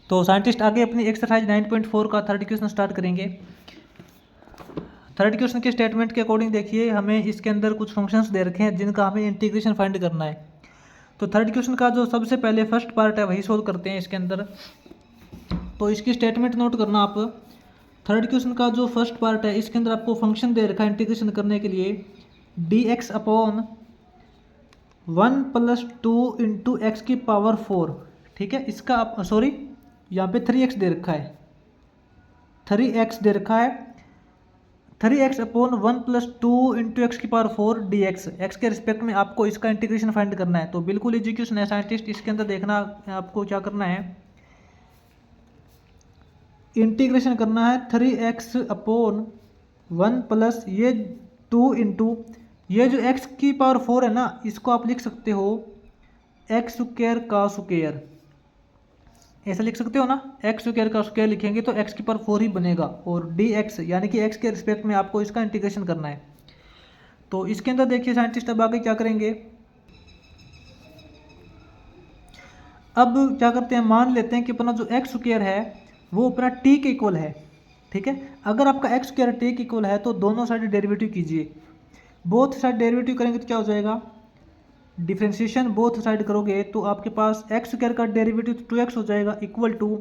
तो साइंटिस्ट आगे अपनी एक्सरसाइज 9.4 का थर्ड क्वेश्चन स्टार्ट करेंगे। थर्ड क्वेश्चन के स्टेटमेंट के अकॉर्डिंग देखिए, हमें इसके अंदर कुछ फंक्शंस दे रखे हैं जिनका हमें इंटीग्रेशन फाइंड करना है। तो थर्ड क्वेश्चन का जो सबसे पहले फर्स्ट पार्ट है वही सोल्व करते हैं इसके अंदर। तो इसकी स्टेटमेंट नोट करना आप। थर्ड क्वेश्चन का जो फर्स्ट पार्ट है इसके अंदर आपको फंक्शन दे रखा है इंटीग्रेशन करने के लिए dx अपॉन 1+2 इंटू एक्स की पावर 4। ठीक है, इसका आप सॉरी यहाँ पे 3x दे रखा है, 3x दे रखा है, 3x अपॉन 1+2 इंटू एक्स की पावर 4 dx। x के रिस्पेक्ट में आपको इसका इंटीग्रेशन फाइंड करना है। तो बिल्कुल इजी क्वेश्चन है साइंटिस्ट, इसके अंदर देखना आपको क्या करना है, इंटीग्रेशन करना है 3x अपॉन 1 प्लस ये 2 इंटू ये जो x की पावर 4 है ना, इसको आप लिख सकते हो एक्स स्क्वायर का स्क्वायर, ऐसा लिख सकते हो ना। एक्स स्क्वायर का स्क्वायर लिखेंगे तो x की पावर 4 ही बनेगा, और dx यानी कि x के रिस्पेक्ट में आपको इसका इंटीग्रेशन करना है। तो इसके अंदर देखिए साइंटिस्ट अब आगे क्या करेंगे, अब क्या करते हैं, मान लेते हैं कि अपना जो एक्स स्क्वायर है वो अपना टी के इक्वल है। ठीक है, अगर आपका एक्स स्क्वायर टी के इक्वल है तो दोनों साइड डेरिवेटिव कीजिए। बोथ साइड डेरिवेटिव करेंगे तो क्या हो जाएगा, डिफ्रेंशिएशन बोथ साइड करोगे तो आपके पास एक्स स्क्वायर का डेरिवेटिव 2x हो जाएगा इक्वल टू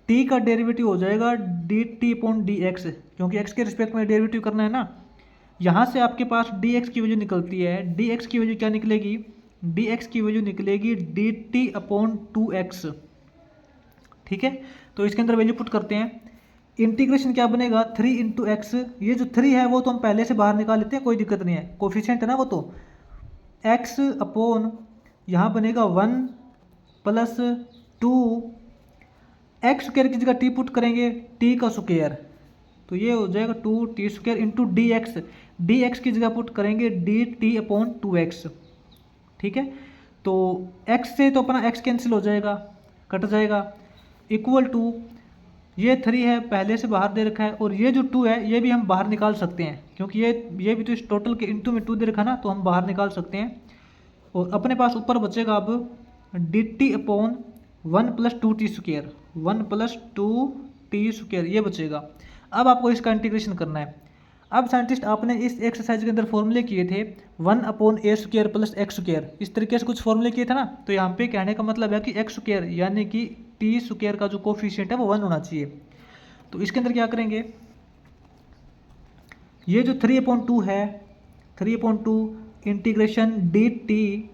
टी का डेरिवेटिव हो जाएगा D T upon D x, क्योंकि एक्स के रिस्पेक्ट में डेरिवेटिव करना है ना। यहाँ से आपके पास डी एक्स की वैल्यू निकलती है, डी एक्स की वैल्यू क्या निकलेगी, डी एक्स की वैल्यू निकलेगी डी टी अपॉन 2x। ठीक है, तो इसके अंदर वैल्यू पुट करते हैं, इंटीग्रेशन क्या बनेगा 3 इंटू एक्स, ये जो 3 है वो तो हम पहले से बाहर निकाल लेते हैं, कोई दिक्कत नहीं है, कोफिशिएंट है ना वो। तो एक्स अपॉन यहाँ बनेगा 1 प्लस 2, एक्स स्क्वायर की जगह टी पुट करेंगे, टी का स्क्वायर, तो ये हो जाएगा 2t square into D x, D x की जगह पुट करेंगे डी टी अपॉन 2x। ठीक है, तो x से तो अपना x कैंसिल हो जाएगा, कट जाएगा, इक्वल टू ये 3 है पहले से बाहर दे रखा है, और ये जो 2 है ये भी हम बाहर निकाल सकते हैं, क्योंकि ये भी तो इस टोटल के इंटू में 2 दे रखा ना, तो हम बाहर निकाल सकते हैं। और अपने पास ऊपर बचेगा अब D T upon 1+2t square, 1+2t square ये बचेगा। अब आपको इसका इंटीग्रेशन करना है। अब साइंटिस्ट आपने इस एक्सरसाइज के अंदर फॉर्मूले किए थे 1/a² प्लस एक्स स्क्वायर, इस तरीके से कुछ फॉर्मूले किए थे ना। तो यहाँ पे कहने का मतलब है कि एक्स स्क्वायर यानी कि टी स्क्वायर का जो कोफिशिएंट है वो 1 होना चाहिए। तो इसके अंदर क्या करेंगे, ये जो 3/2 है, 3/2 इंटीग्रेशन डी टी,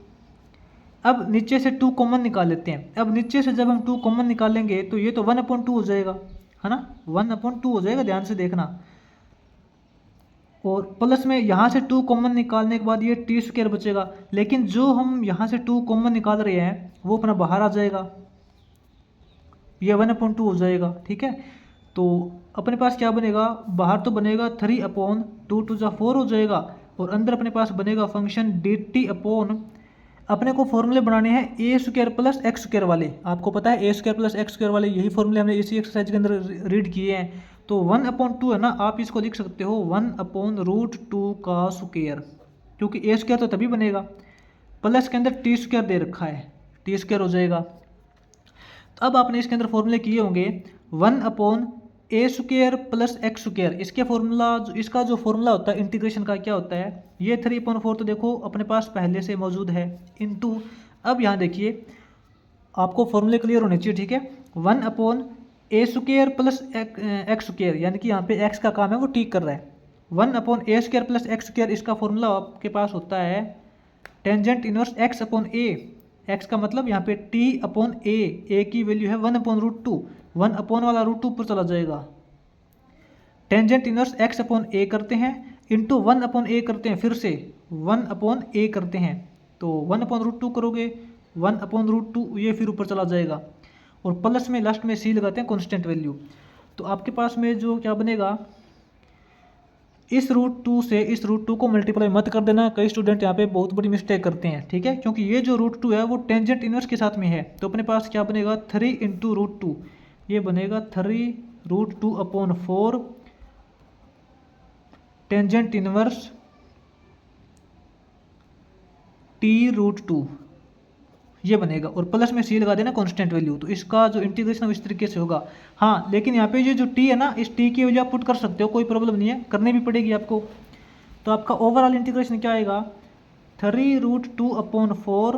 अब नीचे से 2 कॉमन निकाल लेते हैं। अब नीचे से जब हम 2 कॉमन निकालेंगे तो ये तो 1/2 हो जाएगा, है ना, 1/2 हो जाएगा, ध्यान से देखना। और प्लस में यहाँ से 2 कॉमन निकालने के बाद ये टी स्क्वायर बचेगा, लेकिन जो हम यहाँ से 2 कॉमन निकाल रहे हैं वो अपना बाहर आ जाएगा, ये 1/2 हो जाएगा। ठीक है, तो अपने पास क्या बनेगा, बाहर तो बनेगा 3/2 हो जाएगा, और अंदर अपने पास बनेगा फंक्शन डी टी अपॉन, अपने को फॉर्मूले बनाने हैं ए स्क्वायर प्लस एक्स स्क्वायर वाले। आपको पता है ए स्क्वायर प्लस एक्स स्क्वायर वाले यही फॉर्मूले हमने इसी एक्सरसाइज के अंदर रीड किए हैं। तो 1/2 है ना, आप इसको लिख सकते हो 1/√2 का स्क्वायर, क्योंकि ए स्क्वायर तो तभी बनेगा, प्लस के अंदर टी स्क्वायर दे रखा है, टी स्क्वायर हो जाएगा। तो अब आपने इसके अंदर फॉर्मूले किए होंगे 1/a² प्लस एक्स स्क्वायर, इसके फॉर्मूला इसका जो फॉर्मूला होता है इंटीग्रेशन का क्या होता है, ये 3/4 तो देखो अपने पास पहले से मौजूद है, इनटू, अब यहाँ देखिए आपको फॉर्मूले क्लियर होने चाहिए। ठीक है, 1/a² प्लस एक्स स्क्वायर, यानी कि यहाँ पे एक्स का काम है वो ठीक कर रहा है, 1/a² प्लस एक्स स्क्वायर, इसका फॉर्मूला आपके पास होता है टेंजेंट इनवर्स एक्स अपॉन ए। एक्स का मतलब यहाँ पे टी अपॉन ए की वैल्यू है 1/√2, 1 अपॉन वाला √2 ऊपर चला जाएगा, टेंजेंट इनवर्स एक्स अपॉन ए करते हैं इंटू 1/a करते हैं, फिर से 1/a करते हैं, तो 1/√2 करोगे, 1/√2 ये फिर ऊपर चला जाएगा, और प्लस में लास्ट में सी लगाते हैं कांस्टेंट वैल्यू। तो आपके पास में जो क्या बनेगा, इस √2 से इस √2 को मल्टीप्लाई मत कर देना, कई स्टूडेंट यहाँ पे बहुत बड़ी मिस्टेक करते हैं। ठीक है, क्योंकि ये जो √2 है वो टेंजेंट इनवर्स के साथ में है, तो अपने पास क्या बनेगा 3 इंटू √2, ये बनेगा 3√2/4 टेंजेंट इनवर्स t √2, ये बनेगा, और प्लस में सी लगा देना कांस्टेंट वैल्यू। तो इसका जो इंटीग्रेशन इस तरीके से होगा। हाँ, लेकिन यहाँ पे ये जो टी है ना, इस टी की वैल्यू आप पुट कर सकते हो, कोई प्रॉब्लम नहीं है, करनी भी पड़ेगी आपको। तो आपका ओवरऑल इंटीग्रेशन क्या आएगा, 3√2/4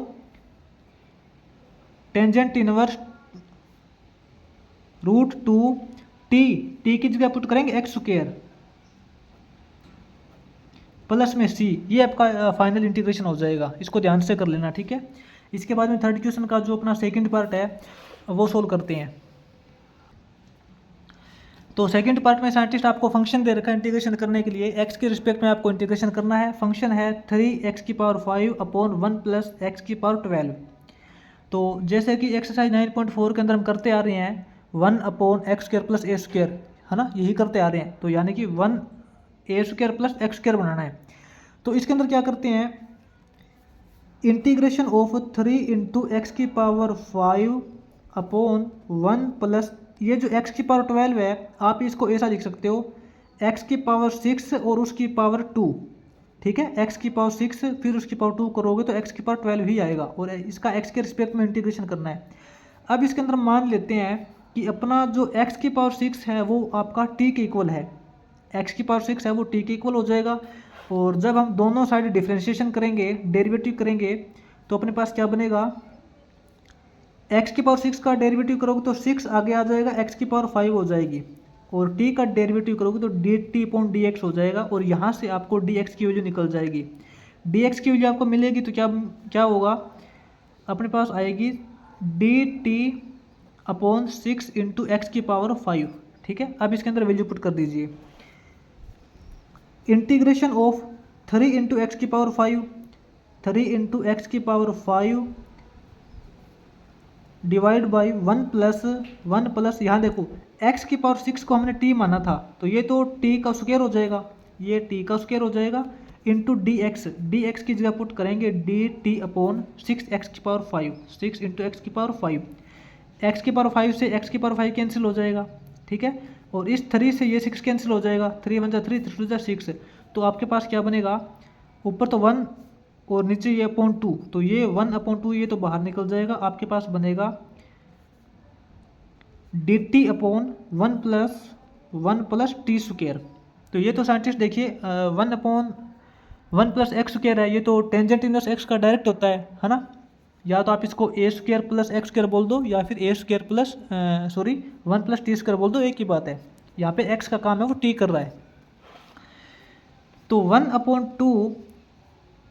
टेंजेंट इनवर्स √2 टी की जगह पुट करेंगे एक्स स्क्वायर प्लस में सी, ये आपका फाइनल इंटीग्रेशन हो जाएगा। इसको ध्यान से कर लेना, ठीक है। इसके बाद में थर्ड क्वेश्चन का जो अपना सेकंड पार्ट है वो सोल्व करते हैं। तो सेकंड पार्ट में साइंटिस्ट आपको फंक्शन दे रखा है इंटीग्रेशन करने के लिए, एक्स के रिस्पेक्ट में आपको इंटीग्रेशन करना है। फंक्शन है 3x⁵ + x⁴ तो जैसे कि एक्सरसाइज 9.4 के अंदर हम करते आ रहे हैं 1/x² + a², है ना, यही करते आ रहे हैं। तो यानी कि 1a² + x² बनाना है। तो इसके अंदर क्या करते हैं, इंटीग्रेशन ऑफ 3×x⁵1 प्लस ये जो x⁴ है, आप इसको ऐसा लिख सकते हो x�6 और उसकी पावर 2, ठीक है। x�6 फिर उसकी पावर 2 करोगे तो x⁴ ही आएगा, और इसका x के रिस्पेक्ट में इंटीग्रेशन करना है। अब इसके अंदर मान लेते हैं कि अपना जो x�6 है वो आपका t के इक्वल है, x�6 है वो t के इक्वल हो जाएगा। और जब हम दोनों साइड डिफ्रेंशिएशन करेंगे, डेरिवेटिव करेंगे, तो अपने पास क्या बनेगा, x�6 का डेरिवेटिव करोगे तो 6 आगे आ जाएगा, x⁵ हो जाएगी, और t का डेरिवेटिव करोगे तो dt/dx हो जाएगा, और यहाँ से आपको dx की वैल्यू निकल जाएगी। dx की वैल्यू आपको मिलेगी तो क्या होगा, अपने पास आएगी dt/6 × x⁵, ठीक है। अब इसके अंदर वैल्यू पुट कर दीजिए, integration of 3 × x⁵ divide by 1 plus यहाँ देखो x⁵ को हमने t माना था, तो ये तो t का स्क्वायर हो जाएगा, ये t का स्क्वायर हो जाएगा, इंटू dx की जगह पुट करेंगे dt/6 x⁵, 6 × x⁵ से x⁵ कैंसिल हो जाएगा, ठीक है। और इस 3 से ये 6 कैंसिल हो जाएगा, 3 × 1 = 3, 3 × 2 = 6। तो आपके पास क्या बनेगा, ऊपर तो 1 और नीचे ये /2, तो ये 1/2 ये तो बाहर निकल जाएगा, आपके पास बनेगा dt/1 + t²। तो ये तो साइंटिस्ट देखिए 1/1 + x² है, ये तो टेंजेंट इनवर्स x का डायरेक्ट होता है ना। या तो आप इसको a² + x² बोल दो, या फिर a² + 1 + t² बोल दो, एक ही बात है। यहाँ पे x का काम है वो t कर रहा है। तो 1/2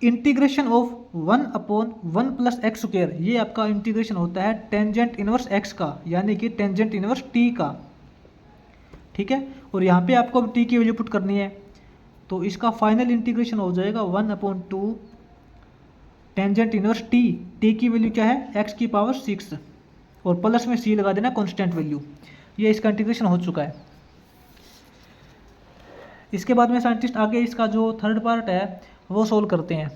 इंटीग्रेशन ऑफ 1/1 + x², ये आपका इंटीग्रेशन होता है टेंजेंट इनवर्स x का, यानी कि टेंजेंट इनवर्स t का, ठीक है। और यहाँ पे आपको अब t की वैल्यू पुट करनी है, तो इसका फाइनल इंटीग्रेशन हो जाएगा 1/2 टेंजेंट इनवर्स t की वैल्यू क्या है, x⁶, और प्लस में c लगा देना कांस्टेंट वैल्यू। ये इसका इंटीग्रेशन हो चुका है। इसके बाद में साइंटिस्ट आगे इसका जो थर्ड पार्ट है वो सोल्व करते हैं।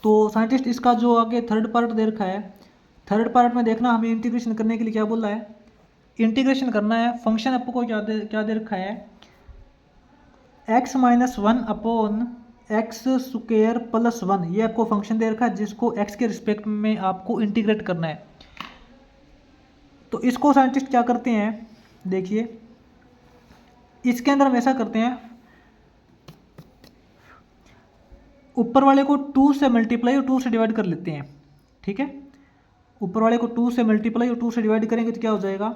तो साइंटिस्ट इसका जो आगे थर्ड पार्ट दे रखा है, थर्ड पार्ट में देखना हमें इंटीग्रेशन करने के लिए क्या बोला है, इंटीग्रेशन करना है। फंक्शन आपको क्या दे रखा है, x - 1/x² + 1, ये आपको फंक्शन दे रखा है जिसको x के रिस्पेक्ट में आपको इंटीग्रेट करना है। तो इसको साइंटिस्ट क्या करते हैं, देखिए इसके अंदर हम ऐसा करते हैं, ऊपर वाले को 2 से मल्टीप्लाई और 2 से डिवाइड कर लेते हैं, ठीक है। ऊपर वाले को 2 से मल्टीप्लाई और 2 से डिवाइड करेंगे तो क्या हो जाएगा,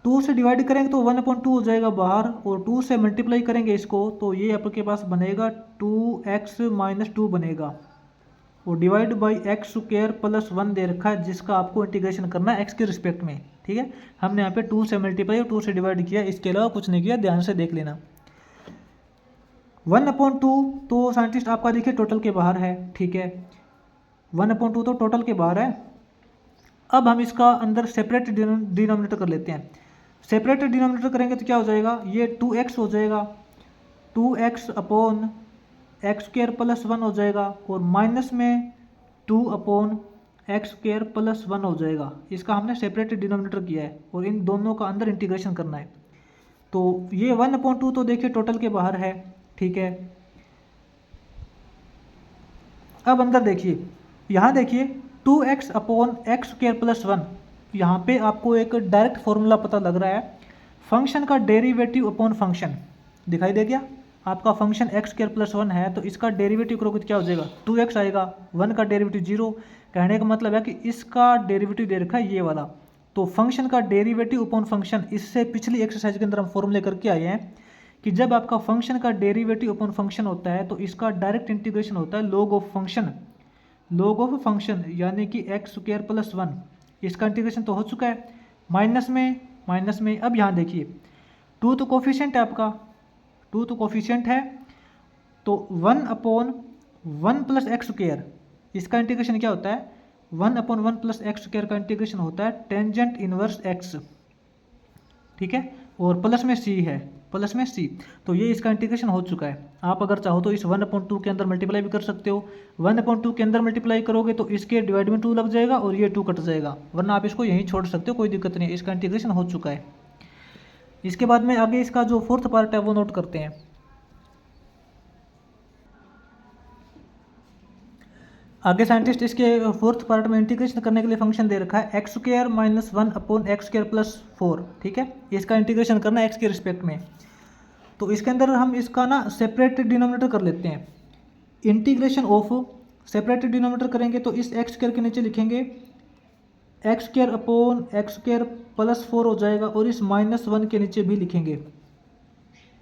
2 से डिवाइड करेंगे तो 1/2 हो जाएगा बाहर, और 2 से मल्टीप्लाई करेंगे इसको तो ये आपके पास बनेगा 2x - 2 बनेगा, और डिवाइड बाई x² + 1 दे रखा है जिसका आपको इंटीग्रेशन करना है x के रिस्पेक्ट में, ठीक है। हमने यहाँ पे 2 से मल्टीप्लाई और 2 से डिवाइड किया, इसके अलावा कुछ नहीं किया, ध्यान से देख लेना। 1/2 तो साइंटिस्ट आपका देखिए टोटल के बाहर है, ठीक है, 1/2 तो टोटल के बाहर है। अब हम इसका अंदर सेपरेट डिनोमिनेटर कर लेते हैं। सेपरेट डिनोमिनेटर करेंगे तो क्या हो जाएगा, ये 2x हो जाएगा, 2x/x² + 1 हो जाएगा, और माइनस में 2/x² + 1 हो जाएगा। इसका हमने सेपरेट डिनोमिनेटर किया है, और इन दोनों का अंदर इंटीग्रेशन करना है। तो ये 1/2 तो देखिए टोटल के बाहर है, ठीक है। अब अंदर देखिए, यहाँ देखिए 2x upon x square plus 1, यहाँ पे आपको एक डायरेक्ट फॉर्मूला पता लग रहा है, फंक्शन का डेरिवेटिव अपॉन फंक्शन दिखाई दे गया। आपका फंक्शन एक्स स्क्वायर प्लस 1 है तो इसका डेरिवेटिव करोगे तो क्या हो जाएगा, 2x आएगा, 1 का डेरिवेटिव 0। कहने का मतलब है कि इसका डेरिवेटिव दे रखा है ये वाला, तो फंक्शन का डेरिवेटिव अपॉन फंक्शन, इससे पिछली एक्सरसाइज के अंदर हम फॉर्मूले करके आए हैं कि जब आपका फंक्शन का डेरिवेटिव अपॉन फंक्शन होता है तो इसका डायरेक्ट इंटीग्रेशन होता है log ऑफ फंक्शन, यानी कि एक्स स्क्वायर प्लस 1, इसका इंटीग्रेशन तो हो चुका है, माइनस में। अब यहाँ देखिए 2 तो कोफिशिएंट है आपका, 2 तो कोफिशिएंट है, तो 1 अपॉन 1 प्लस एक्स स्क्वायर, इसका इंटीग्रेशन क्या होता है, 1 अपॉन 1 प्लस एक्स स्क्वायर का इंटीग्रेशन होता है टेंजेंट इनवर्स एक्स, ठीक है, और प्लस में सी है, प्लस में सी, तो ये इसका इंटीग्रेशन हो चुका है। आप अगर चाहो तो इस 1/2 के अंदर मल्टीप्लाई भी कर सकते हो, 1/2 के अंदर मल्टीप्लाई करोगे तो इसके डिवाइड में 2 लग जाएगा और ये 2 कट जाएगा, वरना आप इसको यहीं छोड़ सकते हो, कोई दिक्कत नहीं है, इसका इंटीग्रेशन हो चुका है। इसके बाद में आगे इसका जो फोर्थ पार्ट है वो नोट करते हैं। आगे साइंटिस्ट इसके फोर्थ पार्ट में इंटीग्रेशन करने के लिए फंक्शन दे रखा है x square minus 1 upon x square plus 4, ठीक है, इसका इंटीग्रेशन करना है एक्स के रिस्पेक्ट में। तो इसके अंदर हम इसका ना सेपरेटेड डिनोमिनेटर कर लेते हैं, इंटीग्रेशन ऑफ, सेपरेटेड डिनोमिनेटर करेंगे तो इस एक्स स्क्वायर के नीचे लिखेंगे x square upon x square plus 4 हो जाएगा, और इस -1 के नीचे भी लिखेंगे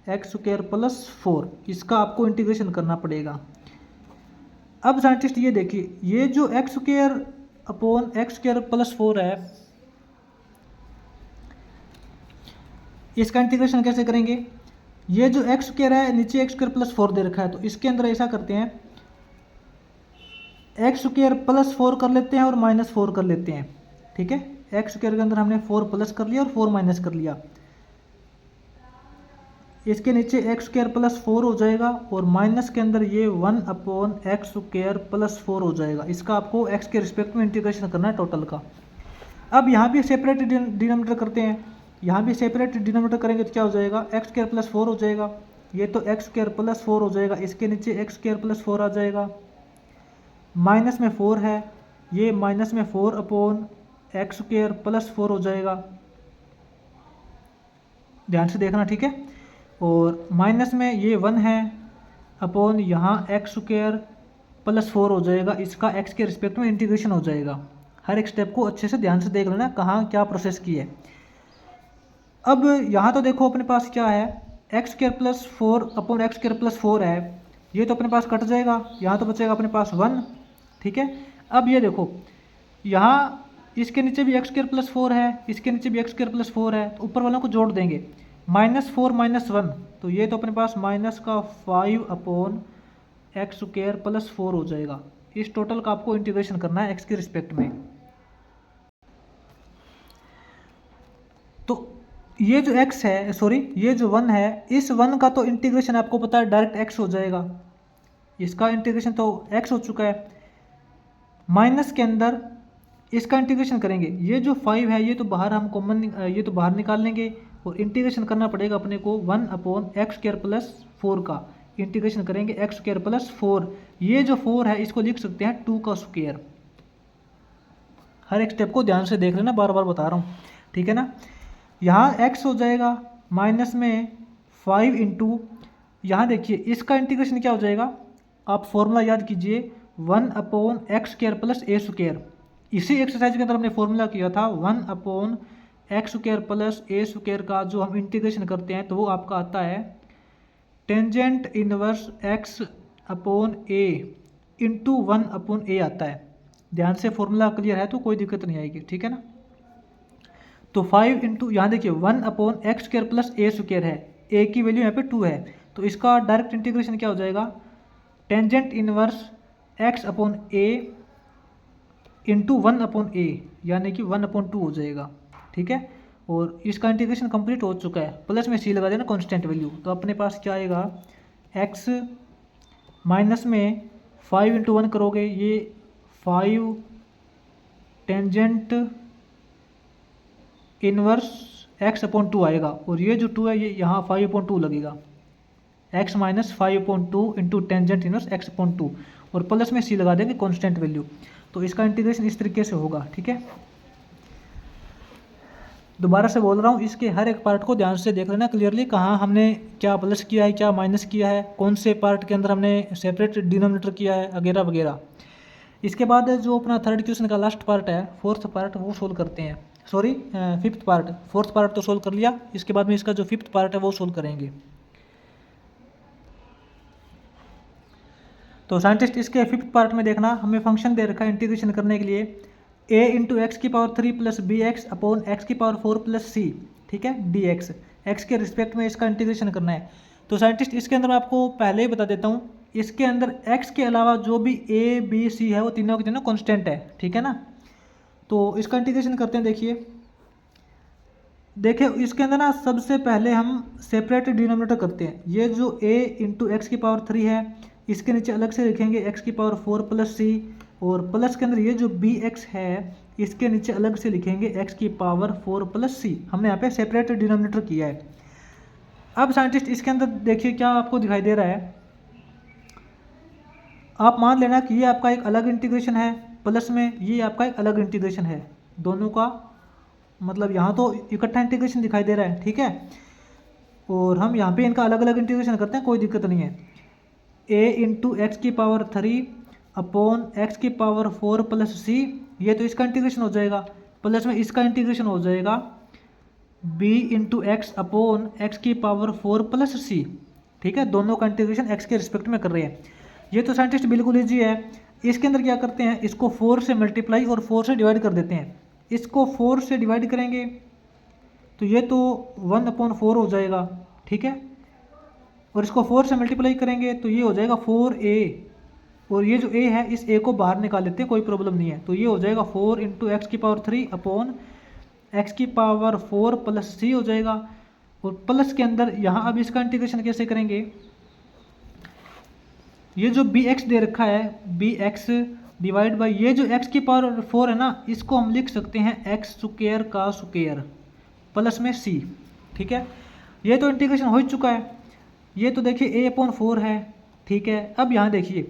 एक्स स्क्वायर प्लस 4, इसका आपको इंटीग्रेशन करना पड़ेगा। अब साइंटिस्ट ये देखिए, ये जो x square upon x square plus 4 है, इसका इंटीग्रेशन कैसे करेंगे, ये जो एक्स स्क्वायर है नीचे एक्स स्क्वायर प्लस 4 दे रखा है, तो इसके अंदर ऐसा करते हैं एक्स स्क्वायर प्लस 4 कर लेते हैं और -4 कर लेते हैं, ठीक है, एक्स स्क्वायर के अंदर हमने 4 प्लस कर लिया और 4 माइनस कर लिया, इसके नीचे एक्स स्क्वायर प्लस 4 हो जाएगा और माइनस के अंदर ये 1 अपॉन एक्स स्क्वायर प्लस 4 हो जाएगा, इसका आपको एक्स के रिस्पेक्ट में इंटीग्रेशन करना है टोटल का। अब यहाँ भी सेपरेट डिनोमिनेटर करते हैं, यहाँ भी सेपरेट डिनोमिनेटर करेंगे तो क्या हो जाएगा, एक्स स्क्वायर प्लस 4 हो जाएगा, ये तो एक्स स्क्वायर प्लस 4 हो जाएगा, इसके नीचे एक्स स्क्वायर प्लस 4 आ जाएगा, माइनस में 4 है, ये माइनस में 4 अपॉन एक्स स्क्वायर प्लस 4 हो जाएगा, ध्यान से देखना, ठीक है, और माइनस में ये 1 है अपॉन यहाँ एक्स स्क्वायर प्लस 4 हो जाएगा, इसका एक्स के रिस्पेक्ट में इंटीग्रेशन हो जाएगा। हर एक स्टेप को अच्छे से ध्यान से देख लेना कहाँ क्या प्रोसेस की है। अब यहाँ तो देखो अपने पास क्या है, x square plus 4 upon x square plus 4 है, ये तो अपने पास कट जाएगा, यहाँ तो बचेगा अपने पास 1, ठीक है। अब ये देखो यहाँ इसके नीचे भी एक्स स्क्वायर प्लस 4 है, इसके नीचे भी एक्स स्क्वायर प्लस 4 है, तो ऊपर वालों को जोड़ देंगे, -4 -1, तो ये तो अपने पास माइनस का 5 अपॉन एक्स स्क्वायर प्लस 4 हो जाएगा। इस टोटल का आपको इंटीग्रेशन करना है एक्स के रिस्पेक्ट में। तो ये जो x है, सॉरी ये जो 1 है, इस 1 का तो इंटीग्रेशन आपको पता है डायरेक्ट x हो जाएगा, इसका इंटीग्रेशन तो x हो चुका है, माइनस के अंदर इसका इंटीग्रेशन करेंगे, ये जो 5 है ये तो बाहर हम कॉमन, ये तो बाहर निकाल लेंगे और इंटीग्रेशन करना पड़ेगा अपने को 1 अपॉन एक्स स्क्वायर प्लस 4 का, इंटीग्रेशन करेंगे एक्स स्क्वायर प्लस 4, ये जो 4 है इसको लिख सकते हैं 2 का स्क्वायर। हर एक स्टेप को ध्यान से देख लेना, बार बार बता रहा हूँ, ठीक है ना। यहाँ x हो जाएगा माइनस में 5 इंटू, यहाँ देखिए इसका इंटीग्रेशन क्या हो जाएगा, आप फॉर्मूला याद कीजिए 1 अपॉन एक्स स्क्वायर प्लस ए स्क्वायर, इसी एक्सरसाइज के अंदर हमने फॉर्मूला किया था 1 अपॉन एक्स स्क्वायर प्लस ए स्क्वायर का, जो हम इंटीग्रेशन करते हैं तो वो आपका आता है टेंजेंट इनवर्स एक्स अपॉन ए इंटू 1 अपॉन ए आता है। ध्यान से फॉर्मूला क्लियर है तो कोई दिक्कत नहीं आएगी, ठीक है ना। तो 5 इंटू, यहाँ देखिए 1 अपॉन एक्स स्क्वायर प्लस ए स्क्वायर है, ए की वैल्यू यहाँ पे 2 है, तो इसका डायरेक्ट इंटीग्रेशन क्या हो जाएगा, टेंजेंट इनवर्स एक्स अपॉन ए इंटू 1 अपॉन ए, यानी कि 1/2 हो जाएगा, ठीक है। और इसका इंटीग्रेशन कंप्लीट हो चुका है, प्लस में सी लगा देना कांस्टेंट वैल्यू, तो अपने पास क्या आएगा, x माइनस में 5 इंटू 1 करोगे ये 5 टेंजेंट इनवर्स x अपॉन 2 आएगा, और ये जो 2 है ये यहाँ 5/2 लगेगा, x minus 5/2 into tangent inverse x upon 2, और प्लस में सी लगा देंगे कांस्टेंट वैल्यू। तो इसका इंटीग्रेशन इस तरीके से होगा, ठीक है। दोबारा से बोल रहा हूँ, इसके हर एक पार्ट को ध्यान से देख लेना क्लियरली, कहाँ हमने क्या प्लस किया है, क्या माइनस किया है, कौन से पार्ट के अंदर हमने सेपरेट डिनोमिनेटर किया है, वगैरह वगैरह। इसके बाद जो अपना थर्ड क्वेश्चन का लास्ट पार्ट है, फोर्थ पार्ट, वो सोल्व करते हैं। Sorry, fifth part. Fourth part तो सोल्व कर लिया, इसके बाद में इसका जो फिफ्थ पार्ट है वो सोल्व करेंगे। तो साइंटिस्ट इसके फिफ्थ पार्ट में देखना, हमें फंक्शन दे रखा है इंटीग्रेशन करने के लिए a इंटू एक्स की power 3 plus b x upon x की पावर 4 प्लस सी, ठीक है, डी एक्स। एक्स के रिस्पेक्ट में इसका इंटीग्रेशन करना है। तो साइंटिस्ट इसके अंदर मैं आपको पहले ही बता देता हूँ, इसके अंदर x के अलावा जो भी a b c है वो तीनों के तीनों कॉन्स्टेंट है, ठीक है ना। तो इसका इंटीग्रेशन करते हैं। देखिए इसके अंदर ना सबसे पहले हम सेपरेट डिनोमिनेटर करते हैं। ये जो a इंटू एक्स की पावर 3 है, इसके नीचे अलग से लिखेंगे एक्स की पावर 4 प्लस सी, और प्लस के अंदर ये जो बी एक्स है इसके नीचे अलग से लिखेंगे एक्स की पावर 4 प्लस सी। हमने यहाँ पे सेपरेट डिनोमिनेटर किया है। अब साइंटिस्ट इसके अंदर देखिए क्या आपको दिखाई दे रहा है। आप मान लेना कि ये आपका एक अलग इंटीग्रेशन है, प्लस में ये आपका एक अलग इंटीग्रेशन है, दोनों का मतलब यहाँ तो इकट्ठा इंटीग्रेशन दिखाई दे रहा है, ठीक है। और हम यहाँ पे इनका अलग अलग इंटीग्रेशन करते हैं, कोई दिक्कत नहीं है। a इंटू एक्स की पावर 3 अपॉन एक्स की पावर 4 प्लस सी, ये तो इसका इंटीग्रेशन हो जाएगा, प्लस में इसका इंटीग्रेशन हो जाएगा b into x upon x की पावर 4 प्लस सी, ठीक है। दोनों का इंटीग्रेशन x के रिस्पेक्ट में कर रहे हैं। ये तो साइंटिस्ट बिल्कुल ईजी है। इसके अंदर क्या करते हैं, इसको 4 से मल्टीप्लाई और 4 से डिवाइड कर देते हैं। इसको 4 से डिवाइड करेंगे तो ये तो 1/4 हो जाएगा, ठीक है। और इसको 4 से मल्टीप्लाई करेंगे तो ये हो जाएगा 4a, और ये जो a है इस a को बाहर निकाल लेते हैं, कोई प्रॉब्लम नहीं है। तो ये हो जाएगा 4 इंटू एक्स की पावर 3 अपॉन एक्स की पावर 4 प्लस सी हो जाएगा। और प्लस के अंदर यहाँ अब इसका इंटीग्रेशन कैसे करेंगे, ये जो बी एक्स दे रखा है बी एक्स डिवाइड बाई ये जो एक्स की पावर 4 है ना, इसको हम लिख सकते हैं एक्स स्क्वायर का स्क्वायर प्लस में सी, ठीक है। ये तो इंटीग्रेशन हो चुका है। ये तो देखिए a/4 है, ठीक है। अब यहाँ देखिए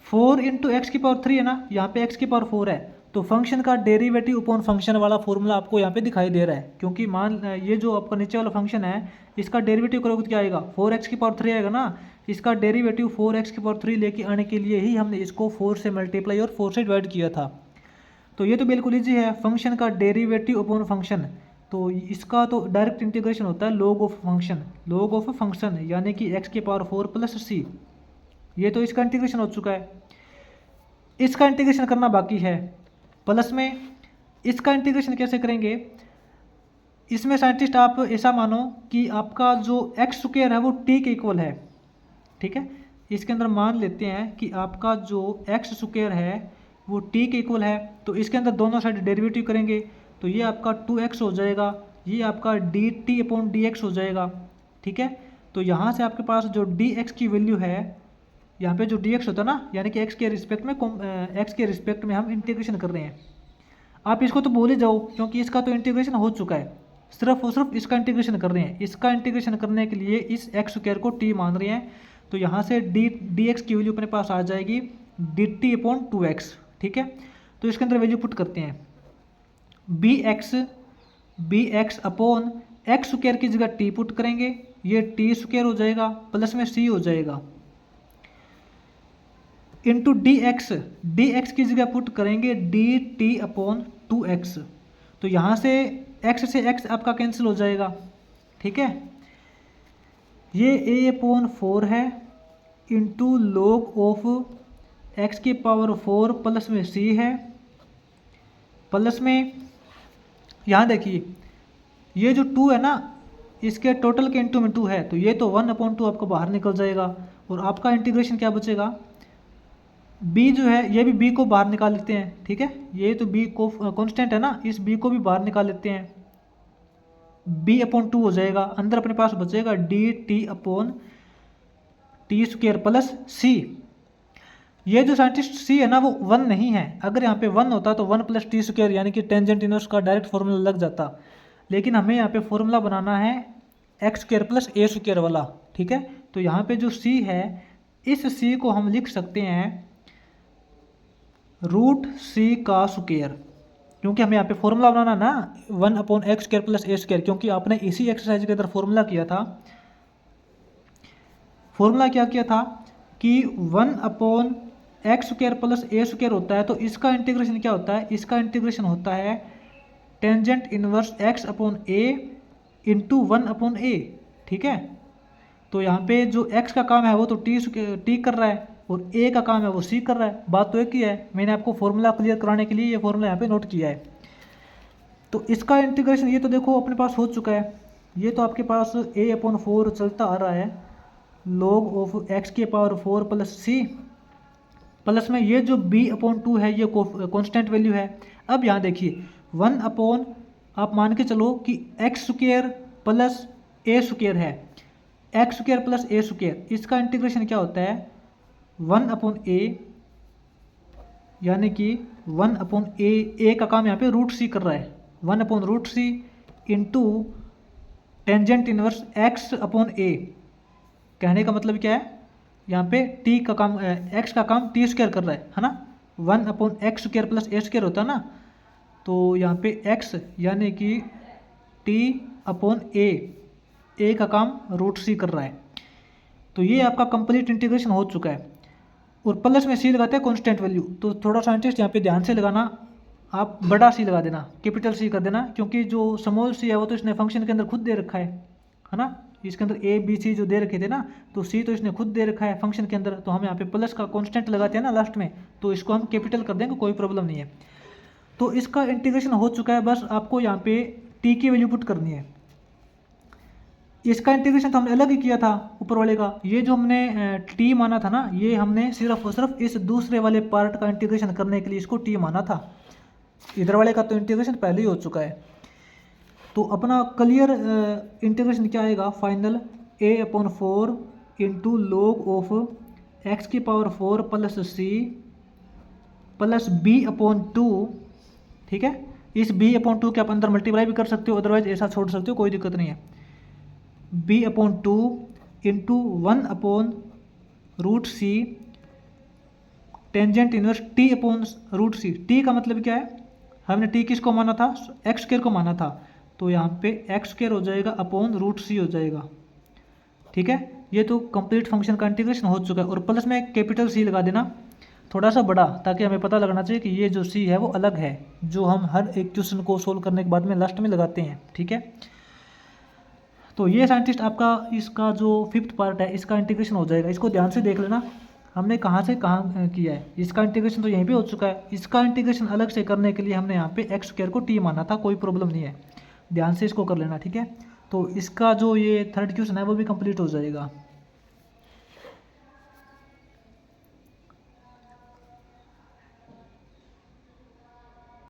4 इंटू एक्स की पावर 3 है ना, यहाँ पे एक्स की पावर 4 है, तो फंक्शन का डेरिवेटिव अपॉन फंक्शन वाला फॉर्मूला आपको यहाँ पे दिखाई दे रहा है। क्योंकि मान ये जो आपका नीचे वाला फंक्शन है इसका डेरिवेटिव करोगे तो क्या आएगा, 4x की पावर 3 आएगा ना। इसका डेरिवेटिव 4x की पावर 3 लेके आने के लिए ही हमने इसको 4 से मल्टीप्लाई और 4 से डिवाइड किया था। तो ये तो बिल्कुल ईजी है, फंक्शन का डेरिवेटिव अपॉन फंक्शन। तो इसका तो डायरेक्ट इंटीग्रेशन होता है log of function, log of function यानी कि x की पावर 4 प्लस सी। ये तो इसका इंटीग्रेशन हो चुका है। इसका इंटीग्रेशन करना बाकी है प्लस में। इसका इंटीग्रेशन कैसे करेंगे, इसमें साइंटिस्ट आप ऐसा मानो कि आपका जो एक्स स्क्वायर है वो टी के इक्वल है, ठीक है। इसके अंदर मान लेते हैं कि आपका जो एक्स स्क्वायर है वो टी के इक्वल है। तो इसके अंदर दोनों साइड डेरिवेटिव करेंगे तो ये आपका 2x हो जाएगा, ये आपका dt अपॉन dx हो जाएगा, ठीक है। तो यहाँ से आपके पास जो dx की वैल्यू है, यहाँ पे जो dx होता है ना, यानी कि x के रिस्पेक्ट में हम इंटीग्रेशन कर रहे हैं। आप इसको तो भूल ही जाओ क्योंकि इसका तो इंटीग्रेशन हो चुका है, सिर्फ और सिर्फ इसका इंटीग्रेशन कर रहे हैं। इसका इंटीग्रेशन करने के लिए इस एक्स स्क्वायर को t मान रहे हैं, तो यहाँ से dx की वैल्यू अपने पास आ जाएगी dt अपॉन 2x, ठीक है। तो इसके अंदर वैल्यू पुट करते हैं, bx अपॉन एक्स स्क्वायर की जगह t पुट करेंगे, ये टी स्क्वायर हो जाएगा प्लस में c हो जाएगा, इंटू dx की जगह पुट करेंगे dt अपॉन 2x। तो यहाँ से x आपका कैंसिल हो जाएगा, ठीक है। ये a/4 है इंटू लॉग ऑफ एक्स की पावर 4 प्लस में c है, प्लस में यहाँ देखिए ये जो 2 है ना, इसके टोटल के इंटू में 2 है, तो ये तो 1/2 आपको बाहर निकल जाएगा। और आपका इंटीग्रेशन क्या बचेगा, b जो है ये भी b को बाहर निकाल लेते हैं, ठीक है। ये तो b को कांस्टेंट है ना, इस b को भी बाहर निकाल लेते हैं, b/2 हो जाएगा। अंदर अपने पास बचेगा dt upon T square plus c। ये जो साइंटिस्ट c है ना वो 1 नहीं है, अगर यहाँ पे 1 होता तो 1 प्लस टी स्क्वायर यानी कि टेंजेंट इनवर्स का डायरेक्ट फॉर्मूला लग जाता। लेकिन हमें यहाँ पे फॉर्मूला बनाना है x square plus a square वाला, ठीक है। तो यहाँ पे जो c है इस c को हम लिख सकते हैं रूट सी का स्क्वायर, क्योंकि हमें यहाँ पे फॉर्मूला बनाना ना 1/x² + a², क्योंकि आपने इसी एक्सरसाइज के अंदर फॉर्मूला किया था। फॉर्मूला क्या किया था कि 1/x² + a² होता है, तो इसका इंटीग्रेशन क्या होता है, इसका इंटीग्रेशन होता है tangent inverse x/a into 1/a। ठीक है, तो यहाँ पे जो x का काम है वो तो t कर रहा है और a का काम है वो c कर रहा है। बात तो एक ही है, मैंने आपको फॉर्मूला क्लियर कराने के लिए ये फॉर्मूला यहाँ पे नोट किया है। तो इसका इंटीग्रेशन ये तो देखो अपने पास हो चुका है, ये तो आपके पास a/4 चलता आ रहा है log of x⁴ plus c, plus में ये जो b/2 है ये कांस्टेंट वैल्यू है। अब यहाँ देखिए 1/ आप मान के चलो कि x² प्लस a² है, x² प्लस a², इसका इंटीग्रेशन क्या होता है 1/a, यानी कि 1/a, a का काम यहाँ पे √c कर रहा है, 1/√c into tangent inverse x/a। कहने का मतलब क्या है, यहाँ पे t का काम x का काम t² कर रहा है ना, 1/x² + a² होता है ना, तो यहाँ पे x यानी कि t/a, a का काम √c कर रहा है। तो ये आपका कंप्लीट इंटीग्रेशन हो चुका है। और प्लस में c लगाते हैं कांस्टेंट वैल्यू, तो थोड़ा साइंटिस्ट यहाँ पे ध्यान से लगाना, आप बड़ा c लगा देना, कैपिटल C कर देना, क्योंकि जो स्मॉल c है वो तो इसने फंक्शन के अंदर खुद दे रखा है ना, इसके अंदर a b c जो दे रखे थे ना, तो c तो इसने खुद दे रखा है फंक्शन के अंदर, तो हम यहाँ पे प्लस का कांस्टेंट लगाते हैं ना लास्ट में, तो इसको हम कैपिटल कर देंगे, कोई प्रॉब्लम नहीं है। तो इसका इंटीग्रेशन हो चुका है, बस आपको यहाँ पे t की वैल्यू पुट करनी है। इसका इंटीग्रेशन तो हमने अलग ही किया था ऊपर वाले का, ये जो हमने t माना था ना, ये हमने सिर्फ और सिर्फ इस दूसरे वाले पार्ट का इंटीग्रेशन करने के लिए इसको t माना था, इधर वाले का तो इंटीग्रेशन पहले ही हो चुका है। तो अपना क्लियर इंटीग्रेशन क्या आएगा final, a/4 into log of x⁴ plus c plus b/2। ठीक है, इस b/2 के आप अंदर मल्टीप्लाई भी कर सकते हो, अदरवाइज ऐसा छोड़ सकते हो, कोई दिक्कत नहीं है। b/2 into 1/√c tangent inverse t/√c। t का मतलब क्या है, हमने t किसको माना था, x² को माना था, तो यहाँ पे x² हो जाएगा /√c हो जाएगा। ठीक है, ये तो कंप्लीट फंक्शन का इंटीग्रेशन हो चुका है। और प्लस में कैपिटल C लगा देना, थोड़ा सा बड़ा, ताकि हमें पता लगना चाहिए कि ये जो C है वो अलग है, जो हम हर एक क्वेश्चन को सोल्व करने के बाद में लास्ट में लगाते हैं। ठीक है, तो ये साइंटिस्ट आपका इसका जो 5th पार्ट है इसका इंटीग्रेशन हो जाएगा। इसको ध्यान से देख लेना, हमने कहाँ से कहाँ किया है, इसका इंटीग्रेशन तो यहीं पे हो चुका है। इसका इंटीग्रेशन अलग से करने के लिए हमने यहाँ पे x² को t माना था, कोई प्रॉब्लम नहीं है, ध्यान से इसको कर लेना। ठीक है, तो इसका जो ये 3rd क्वेश्चन है वो भी कंप्लीट हो जाएगा।